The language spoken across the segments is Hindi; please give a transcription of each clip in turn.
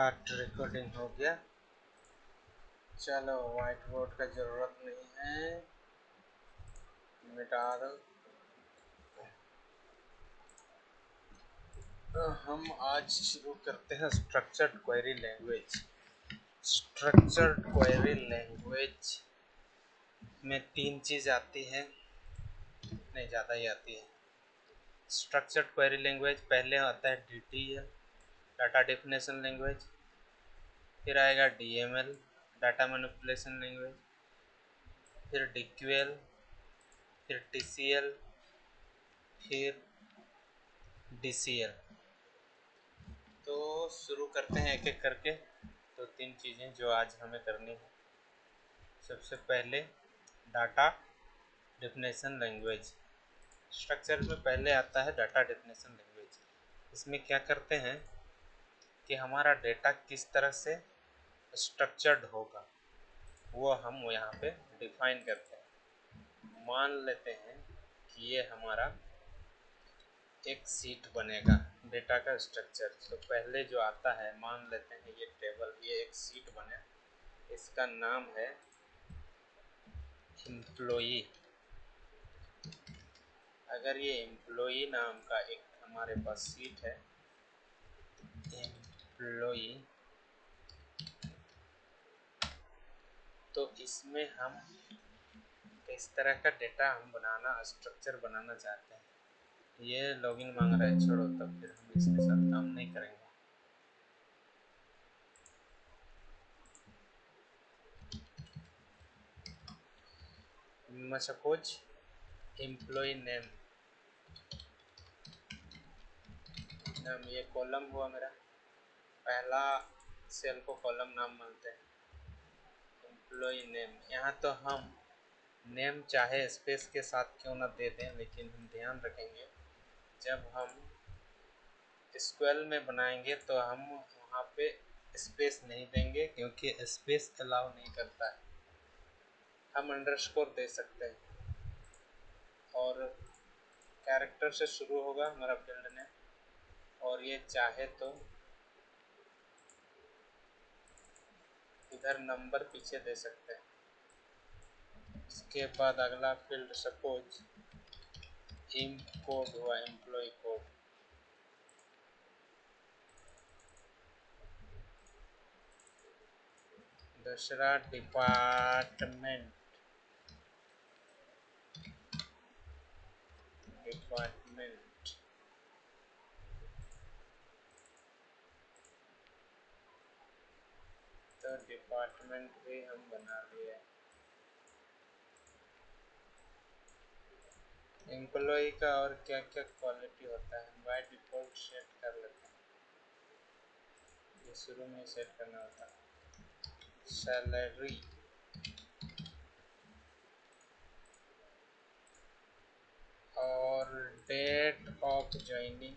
रिकॉर्डिंग हो गया। चलो व्हाइट बोर्ड का ज़रूरत नहीं है, मिटा दो। तो हम आज शुरू करते हैं structured query language. Structured query language में तीन चीज़ आती है, नहीं ज़्यादा ही आती है। स्ट्रक्चर्ड क्वेरी लैंग्वेज पहले आता है DTL, डाटा डेफिनेशन लैंग्वेज, फिर आएगा DML, डाटा मैनिपुलेशन लैंग्वेज, फिर DQL, फिर TCL, फिर DCL। तो शुरू करते हैं एक एक करके। तो तीन चीज़ें जो आज हमें करनी है। सबसे पहले डाटा डेफिनेशन लैंग्वेज। स्ट्रक्चर में पहले आता है डाटा डेफिनेशन लैंग्वेज। इसमें क्या करते हैं कि हमारा डेटा किस तरह से स्ट्रक्चर्ड होगा वो हम यहाँ पे डिफाइन करते हैं। मान लेते हैं कि ये हमारा एक सीट बनेगा डेटा का स्ट्रक्चर। तो पहले जो आता है, मान लेते हैं ये टेबल, ये एक सीट बने, इसका नाम है एम्प्लॉई। अगर ये एम्प्लॉई नाम का एक हमारे पास सीट है, एम्प्लॉई, तो इसमें हम इस तरह का डेटा हम बनाना, स्ट्रक्चर बनाना चाहते हैं। ये लॉगिन मांग रहा है, छोड़ो, तब फिर हम इसके साथ काम नहीं करेंगे। सपोज एम्प्लॉई नेम, ये कॉलम हुआ मेरा, पहला सेल को कॉलम नाम मानते हैं, एम्प्लॉई नेम। यहाँ तो हम नेम चाहे स्पेस के साथ क्यों ना दे दें, लेकिन हम ध्यान रखेंगे जब हम SQL में बनाएंगे तो हम वहाँ पे स्पेस नहीं देंगे, क्योंकि स्पेस अलाउ नहीं करता है। हम अंडरस्कोर दे सकते हैं और कैरेक्टर से शुरू होगा हमारा फील्ड नेम, और ये चाहे तो इधर नंबर पीछे दे सकते हैं। इसके बाद अगला फील्ड सपोज इम्प कोड हुआ, एम्प्लॉय कोड। दूसरा डिपार्टमेंट, डिपार्टमेंट तो डिपार्टमेंट भी हम बना लिए। एम्प्लॉय का और क्या क्या क्वालिटी होता है बाय डिफॉल्ट सेट कर लेते हैं, ये शुरू में सेट करना होता है। सैलरी, और डेट ऑफ ज्वाइनिंग,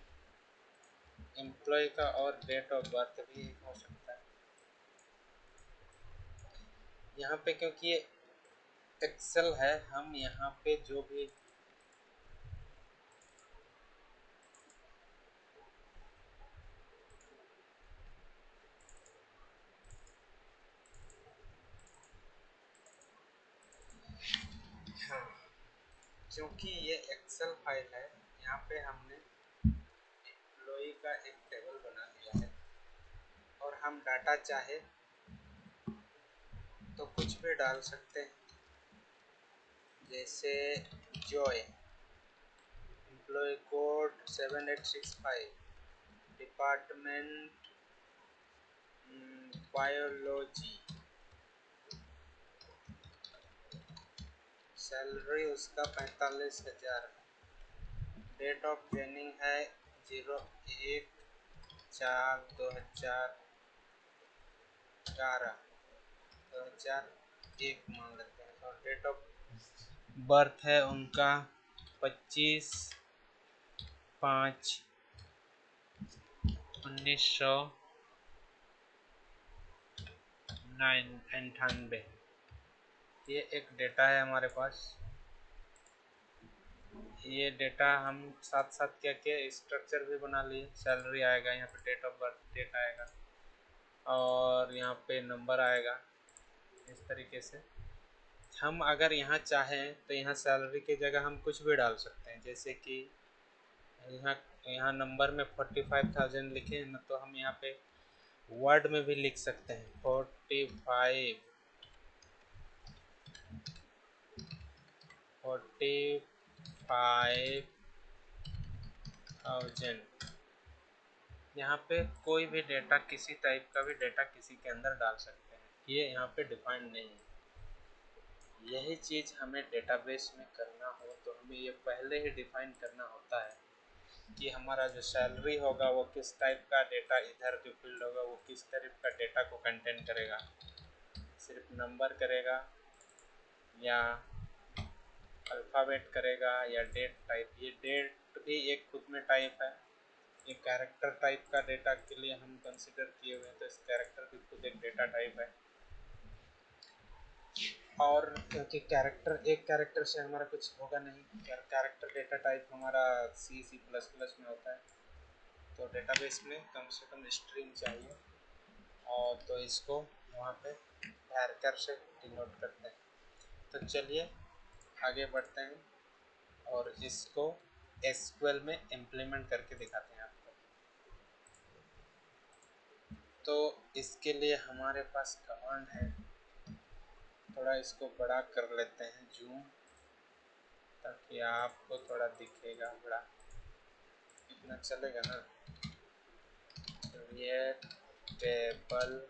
एम्प्लॉय का और डेट ऑफ बर्थ भी हो सकता है। यहाँ पे क्योंकि ये एक्सेल है, हम यहाँ पे जो भी हाँ, क्योंकि ये एक्सेल फाइल है, यहाँ पे हमने एम्प्लॉय का एक टेबल बना लिया है, और हम डाटा चाहे तो कुछ भी डाल सकते हैं, जैसे Joy, employ code 7865, department biology, salary उसका 45,000, डेट ऑफ ज्वाइनिंग है 01/4/2011, 2001 मान लेते हैं, और डेट ऑफ बर्थ है उनका 25/5/1998। ये एक डेटा है हमारे पास। ये डेटा हम साथ साथ क्या क्या स्ट्रक्चर भी बना लिए। सैलरी आएगा, यहाँ पे डेट ऑफ बर्थ, डेट आएगा, और यहाँ पे नंबर आएगा। इस तरीके से हम अगर यहाँ चाहें तो यहाँ सैलरी की जगह हम कुछ भी डाल सकते हैं, जैसे कि यहाँ यहाँ नंबर में 45,000 लिखे हैं ना, तो हम यहाँ पे वर्ड में भी लिख सकते हैं 45,000। यहाँ पे कोई भी डेटा, किसी टाइप का भी डेटा किसी के अंदर डाल सकते हैं, ये यहाँ पे डिफाइंड नहीं है। यही चीज़ हमें डेटाबेस में करना हो तो हमें ये पहले ही डिफाइन करना होता है कि हमारा जो सैलरी होगा वो किस टाइप का डेटा, इधर जो फील्ड होगा वो किस टाइप का डेटा को कंटेन करेगा, सिर्फ नंबर करेगा या अल्फ़ाबेट करेगा या डेट टाइप। ये डेट भी एक खुद में टाइप है, ये कैरेक्टर टाइप का डेटा के लिए हम कंसिडर किए हुए हैं, तो इस कैरेक्टर भी खुद एक डेटा टाइप है। और क्योंकि कैरेक्टर, एक कैरेक्टर से हमारा कुछ होगा नहीं, कैरेक्टर डेटा टाइप हमारा C++ में होता है, तो डेटाबेस में कम से कम स्ट्रिंग चाहिए, और तो इसको वहाँ पे वैरकर से डिनोट करते हैं। तो चलिए आगे बढ़ते हैं और इसको एसक्यूएल में इम्प्लीमेंट करके दिखाते हैं आपको। तो इसके लिए हमारे पास कमांड है, थोड़ा इसको बड़ा कर लेते हैं जूम, ताकि आपको थोड़ा दिखेगा बड़ा, इतना चलेगा ना। ये टेबल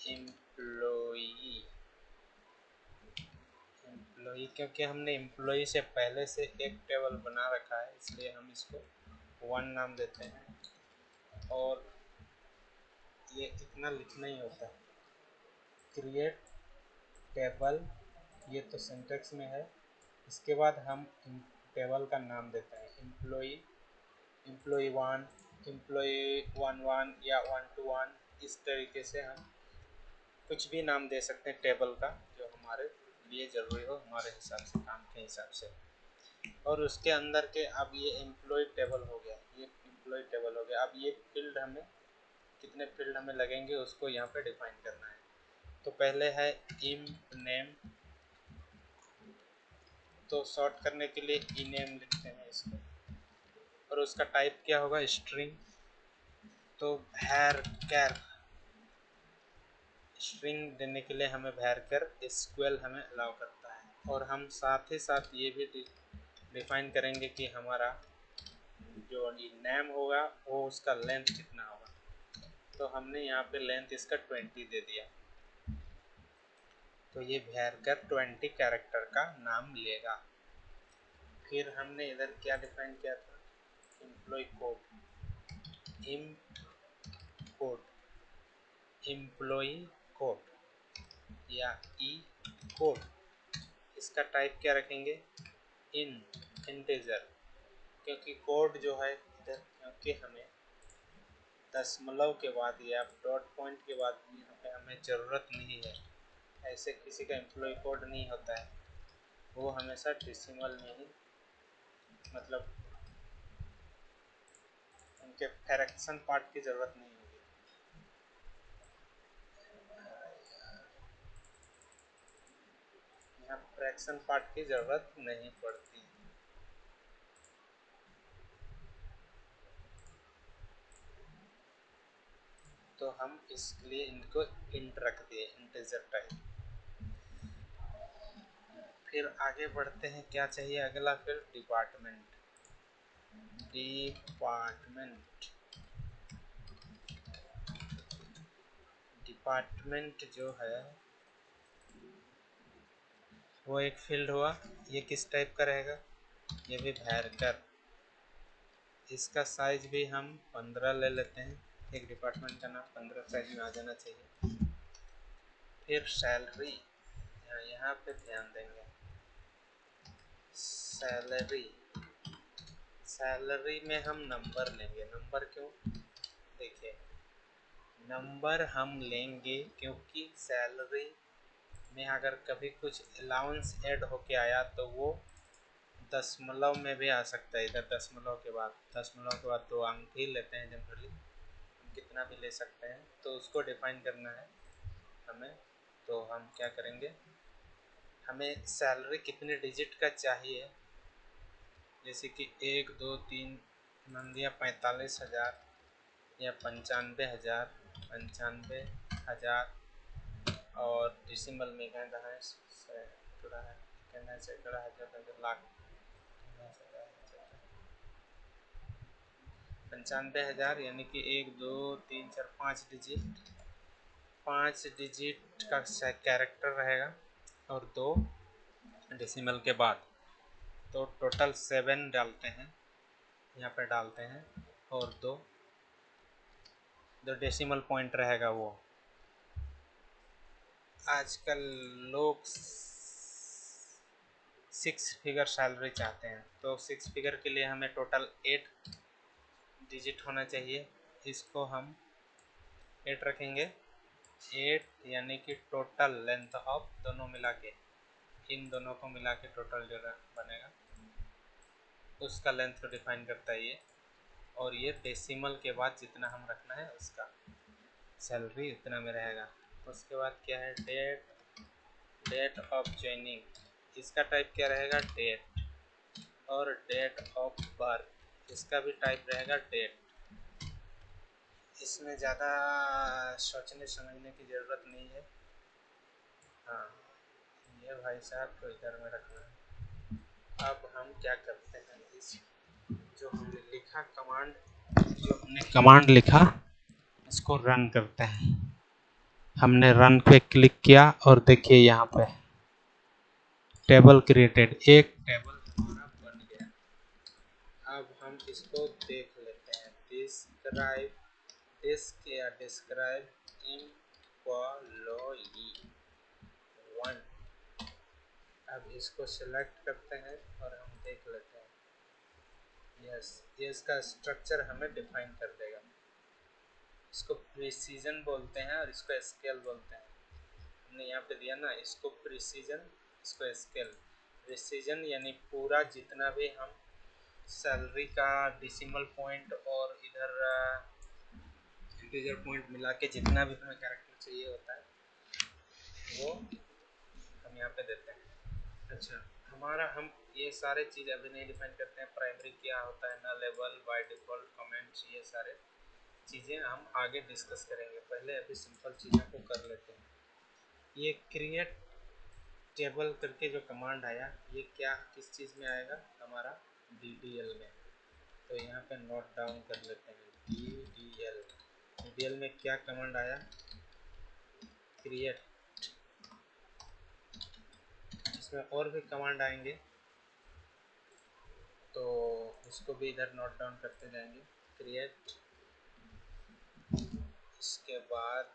एम्प्लॉई, क्योंकि हमने एम्प्लॉई से पहले से एक टेबल बना रखा है, इसलिए हम इसको 1 नाम देते हैं। और ये इतना लिखना ही होता है, क्रिएट टेबल, ये तो सिंटेक्स में है। इसके बाद हम टेबल का नाम देते हैं, एम्प्लॉई 1, एम्प्लॉई 1 या 1 इस तरीके से हम कुछ भी नाम दे सकते हैं टेबल का, जो हमारे लिए ज़रूरी हो, हमारे हिसाब से, काम के हिसाब से। और उसके अंदर के, अब ये एम्प्लॉय टेबल हो गया, ये एम्प्लॉय टेबल हो गया। अब ये फील्ड हमें, कितने फील्ड हमें लगेंगे उसको यहाँ पे डिफाइन करना है। तो पहले है इम्प नेम, तो शॉर्ट करने के लिए ई नेम लिखते हैं इसको, और उसका टाइप क्या होगा, स्ट्रिंग। तो var स्ट्रिंग देने के लिए हमें var SQL हमें अलाउ करता है। और हम साथ ही साथ ये भी डिफाइन करेंगे कि हमारा जो नेम होगा वो उसका लेंथ कितना होगा। तो हमने यहाँ पे लेंथ इसका 20 दे दिया, तो ये var 20 कैरेक्टर का नाम लेगा। फिर हमने इधर क्या डिफाइन किया था, एम्प्लॉय कोड, एम्प्लॉय कोड या ई कोड, इसका टाइप क्या रखेंगे, इंटीजर, क्योंकि कोड जो है इधर, क्योंकि हमें दशमलव के बाद या डॉट पॉइंट के बाद यहाँ पे हमें ज़रूरत नहीं है, ऐसे किसी का एम्प्लॉय कोड नहीं होता है, वो हमेशा डेसिमल में ही, मतलब उनके फ्रैक्शन पार्ट की ज़रूरत नहीं होगी। यहाँ फ्रैक्शन पार्ट की ज़रूरत नहीं पड़ती। तो हम इसके लिए इनको इंट रख दिए, इंटीजर टाइप। फिर आगे बढ़ते हैं, क्या चाहिए अगला, फिर डिपार्टमेंट। डिपार्टमेंट जो है वो एक फील्ड हुआ, ये किस टाइप का रहेगा, ये भी var, इसका साइज भी हम 15 ले लेते हैं, एक डिपार्टमेंट का नाम 15 साइज में आ जाना चाहिए। फिर सैलरी, यहाँ पे ध्यान देंगे, सैलरी में हम नंबर लेंगे। नंबर क्यों, देखिए नंबर हम लेंगे क्योंकि सैलरी में अगर कभी कुछ अलाउंस ऐड होके आया तो वो दशमलव में भी आ सकता है। इधर दशमलव के बाद 2 अंक ही लेते हैं जनरली, कितना भी ले सकते हैं, तो उसको डिफाइन करना है हमें। तो हम क्या करेंगे, हमें सैलरी कितने डिजिट का चाहिए, जैसे कि 1 2 3 मान लिया 45,000 या 95,000, 95,000, और डिसिमल में कहना है सैकड़ा है, कहना है सैकड़ा, हजार, लाख, 95,000 यानी कि 1 2 3 4 5 डिजिट का कैरेक्टर रहेगा, और 2 डेसिमल के बाद, तो टोटल 7 डालते हैं, यहाँ पे डालते हैं, और दो डेसिमल पॉइंट रहेगा वो। आजकल लोग 6 फिगर सैलरी चाहते हैं, तो 6 फिगर के लिए हमें टोटल 8 डिजिट होना चाहिए। इसको हम 8 रखेंगे, 8 यानी कि टोटल लेंथ ऑफ दोनों मिला के, इन दोनों को मिला के टोटल जो बनेगा उसका लेंथ को डिफाइन करता है ये। और ये डेसिमल के बाद जितना हम रखना है उसका सैलरी उतना में रहेगा। उसके बाद क्या है, डेट ऑफ ज्वाइनिंग, इसका टाइप क्या रहेगा, डेट, और डेट ऑफ बर्थ, इसका भी टाइप रहेगा डेट। इसमें ज़्यादा सोचने समझने की ज़रूरत नहीं है। हाँ, ये भाई साहब को इधर में रखना है। अब हम क्या करते हैं, इस जो हमने लिखा कमांड, जो हमने कमांड लिखा इसको रन करते हैं। हमने रन पे क्लिक किया और देखिए यहाँ पे टेबल क्रिएटेड, एक टेबल हमारा बन गया। अब हम इसको देख लेते हैं, डिस्क्राइब एम्प्लॉई 1। अब इसको सिलेक्ट करते हैं और हम देख लेते हैं। यस, ये इसका स्ट्रक्चर हमें डिफाइन कर देगा। इसको प्रिसीजन बोलते हैं और इसको स्केल बोलते हैं। हमने यहाँ पे दिया ना, इसको प्रिसीजन, इसको स्केल। प्रिसीजन यानी पूरा जितना भी हम सैलरी का डेसिमल पॉइंट और इधर इंटीजर पॉइंट मिला के जितना भी हमें कैरेक्टर चाहिए होता है वो हम यहाँ पे देते हैं। अच्छा, हमारा हम ये सारे चीज़ अभी नहीं डिफाइन करते हैं, प्राइमरी क्या होता है, ना लेवल, बाय डिफ़ॉल्ट, कमेंट्स, ये सारे चीज़ें हम आगे डिस्कस करेंगे। पहले अभी सिंपल चीज़ों को कर लेते हैं। ये क्रिएट टेबल करके जो कमांड आया, ये क्या किस चीज़ में आएगा, हमारा DDL में। तो यहाँ पे नोट डाउन कर लेते हैं, DDL में क्या कमांड आया, क्रिएट। इसमें और भी कमांड आएंगे तो उसको भी इधर नोट डाउन करते जाएंगे। क्रिएट, इसके बाद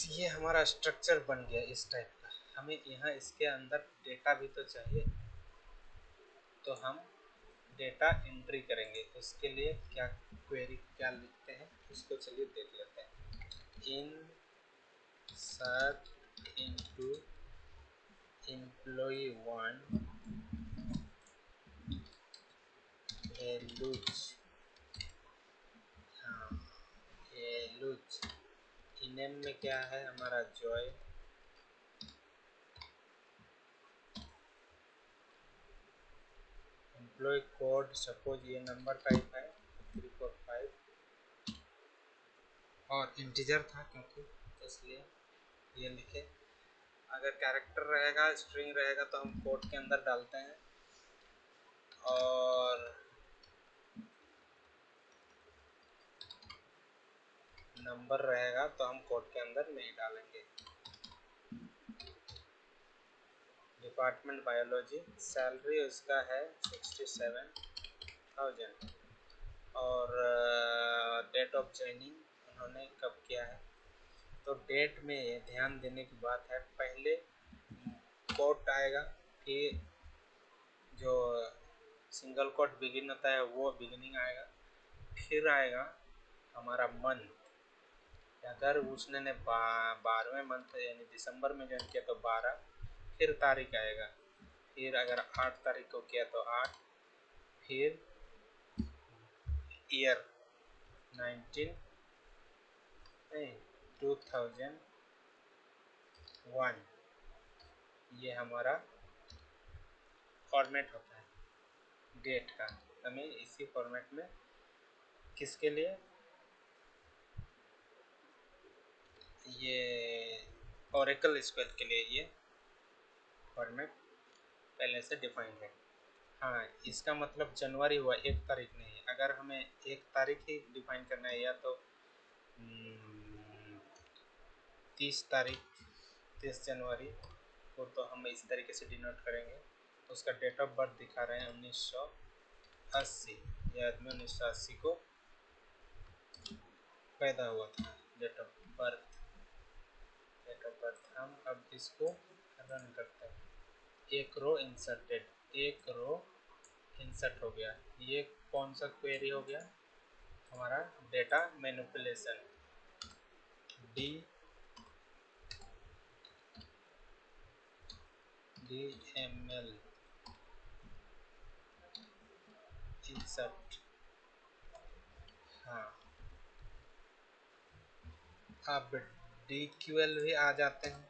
ये हमारा स्ट्रक्चर बन गया इस टाइप का। हमें यहाँ इसके अंदर डेटा भी तो चाहिए, तो हम डेटा एंट्री करेंगे। उसके लिए क्या क्वेरी क्या लिखते हैं इसको चलिए देख लेते हैं। इंसर्ट इनटू एम्प्लॉई 1 वैल्यूज, हाँ वैल्यूज, नेम में क्या है हमारा जॉय, एम्प्लॉय कोड सपोज ये नंबर टाइप है 345 और इंटीजर था क्योंकि, तो इसलिए ये लिखे। अगर कैरेक्टर रहेगा, स्ट्रिंग रहेगा तो हम कोड के अंदर डालते हैं, और नंबर रहेगा तो हम कोड के अंदर नहीं डालेंगे। डिपार्टमेंट बायोलॉजी, सैलरी उसका है 67,000, और डेट ऑफ ज्वाइनिंग उन्होंने कब किया है। तो डेट में ध्यान देने की बात है, पहले कोट आएगा कि जो सिंगल कोट बिगिन होता है वो बिगिनिंग आएगा, फिर आएगा हमारा मंथ। अगर उसने 12वें मंथ यानी दिसंबर में ज्वाइन किया तो 12, फिर तारीख आएगा, फिर अगर 8 तारीख को किया तो 8, फिर ईयर 19 2001, ये हमारा फॉर्मेट होता है डेट का। हमें इसी फॉर्मेट में किसके लिए, ये ओरेकल स्क्वेल के लिए ये फॉर्मेट पहले से डिफाइंड है। हाँ, इसका मतलब जनवरी हुआ, 1 तारीख नहीं। अगर हमें 1 तारीख ही डिफाइन करना है, या तो 30 तारीख, 30 जनवरी को, तो हम इस तरीके से डिनोट करेंगे। उसका डेट ऑफ बर्थ दिखा रहे हैं 1980, ये आदमी 1980 को पैदा हुआ था। डेट ऑफ बर्थ, हम अब इसको रन करते हैं। एक रो इंसर्टेड, एक रो इंसर्ट हो गया। ये कौन सा क्वेरी हो गया, हमारा डेटा मैनिपुलेशन, DML इंसर्ट। हाँ, अब DQL भी आ जाते हैं,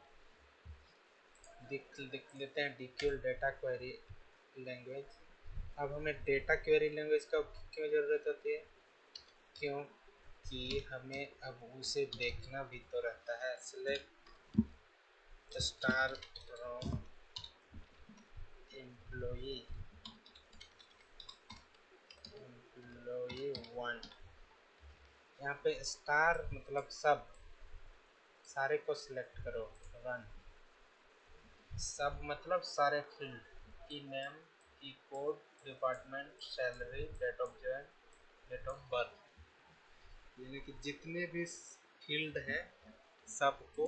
दिख लेते हैं DQL, डेटा क्वेरी लैंग्वेज। अब हमें डेटा क्वेरी लैंग्वेज का क्यों ज़रूरत होती है, क्योंकि हमें अब उसे देखना भी तो रहता है। सेलेक्ट स्टार फ्रॉम एम्प्लॉई 1, यहाँ पे स्टार मतलब सब, सारे को सिलेक्ट करो। रन, सब मतलब सारे field, E name, E code, department, salary, date of join, date of birth, यानी कि जितने भी फील्ड हैं सबको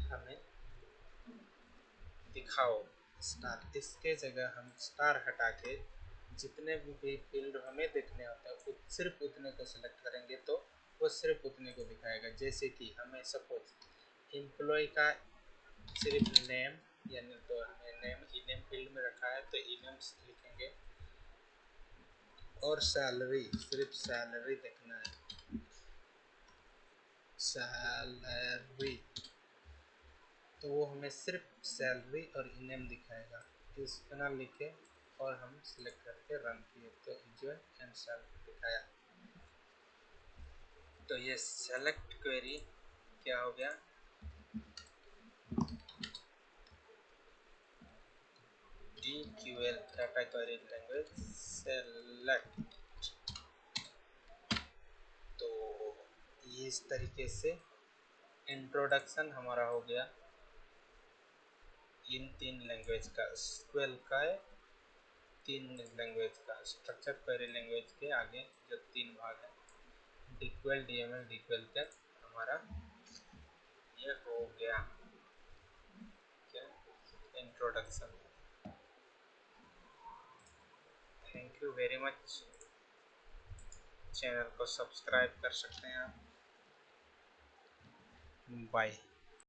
हमें दिखाओ स्टार। इसके जगह हम स्टार हटा के जितने भी फील्ड हमें देखने होते हैं सिर्फ उतने को सिलेक्ट करेंगे तो वो सिर्फ उतने को दिखाएगा। जैसे कि हमें सपोज एम्प्लॉय का सिर्फ नेम, यानी तो हमें नेम ई नेम फील्ड में रखा है तो ई नेम लिखेंगे, और सैलरी, सिर्फ सैलरी देखना है, सैलरी, तो वो हमें सिर्फ सैलरी और ई नेम दिखाएगा। इतना लिखे और हम सिलेक्ट करके रन किए तो इक्वल एंड सैलरी दिखाया। तो ये सेलेक्ट क्वेरी क्या हो गया, DQL data query language select. तो इस तरीके से इंट्रोडक्शन हमारा हो गया इन 3 लैंग्वेज का, SQL का 3 लैंग्वेज का, स्ट्रक्चर क्वेरी लैंग्वेज के आगे जो 3 भाग है, DQL, DML, DQL का हमारा ये हो गया क्या, introduction. Thank you very much. Channel को सब्सक्राइब कर सकते हैं आप। बाय।